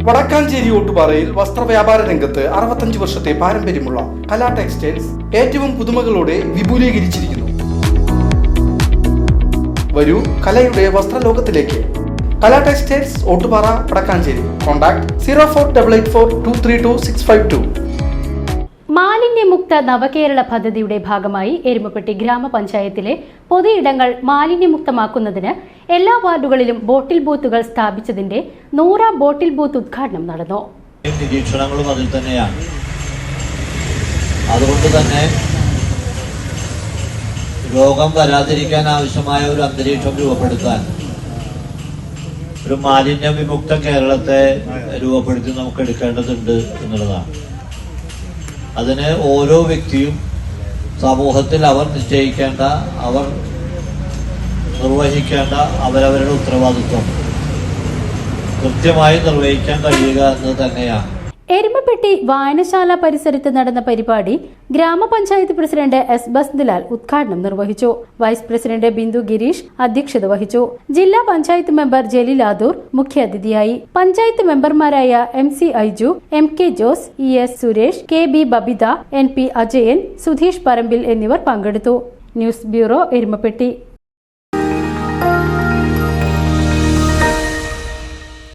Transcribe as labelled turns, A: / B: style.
A: വടക്കാഞ്ചേരി ഓട്ടുപാറയിൽ വസ്ത്രവ്യാപാര രംഗത്ത് 65 വർഷത്തെ പാരമ്പര്യമുള്ള കലാ ടെക്സ്റ്റൈൽസ് ഏറ്റവും പുതുമകളോടെ വിപുലീകരിച്ചിരിക്കുന്നു. വരൂ കലയുടെ വസ്ത്രലോകത്തിലേക്ക്. കലാ ടെക്സ്റ്റൈൽസ് ഓട്ടുപാറ വടക്കാഞ്ചേരി. കോൺടാക്ട് 04884232
B: മാലിന്യമുക്ത നവകേരള പദ്ധതിയുടെ ഭാഗമായി എരുമപ്പെട്ടി ഗ്രാമപഞ്ചായത്തിലെ പൊതുയിടങ്ങൾ മാലിന്യമുക്തമാക്കുന്നതിന് എല്ലാ വാർഡുകളിലും ബോട്ടിൽ ബൂത്തുകൾ സ്ഥാപിച്ചതിന്റെ 100ാം ബോട്ടിൽ ബൂത്ത് ഉദ്ഘാടനം നടന്നു.
C: നിരീക്ഷണങ്ങളും അതിൽ തന്നെയാണ്. അതുകൊണ്ട് തന്നെ രോഗം വരാതിരിക്കാൻ ആവശ്യമായ ഒരു അന്തരീക്ഷം രൂപപ്പെടുത്താൻ ഒരു മാലിന്യ വിമുക്ത കേരളത്തെ രൂപപ്പെടുത്തി നമുക്ക് എടുക്കേണ്ടതുണ്ട് എന്നുള്ളതാണ്. അതിന് ഓരോ വ്യക്തിയും സമൂഹത്തിൽ അവർ നിശ്ചയിക്കേണ്ട, അവർ നിർവഹിക്കേണ്ട അവരവരുടെ ഉത്തരവാദിത്വം കൃത്യമായി നിർവഹിക്കാൻ കഴിയുക എന്ന് തന്നെയാണ്.
B: എരുമപ്പെട്ടി വായനശാല പരിസരത്ത് നടന്ന പരിപാടി ഗ്രാമപഞ്ചായത്ത് പ്രസിഡന്റ് എസ് ബസ്ദിലാൽ ഉദ്ഘാടനം നിർവഹിച്ചു. വൈസ് പ്രസിഡന്റ് ബിന്ദു ഗിരീഷ് അധ്യക്ഷത വഹിച്ചു. ജില്ലാ പഞ്ചായത്ത് മെമ്പർ ജലീൽ ആദൂർ മുഖ്യാതിഥിയായി. പഞ്ചായത്ത് മെമ്പർമാരായ MC Aiju, MK Jose, ES Suresh, KB Babita, NP Ajayan, Sudheesh Parambil എന്നിവർ പങ്കെടുത്തു. News bureau, Erumapetty.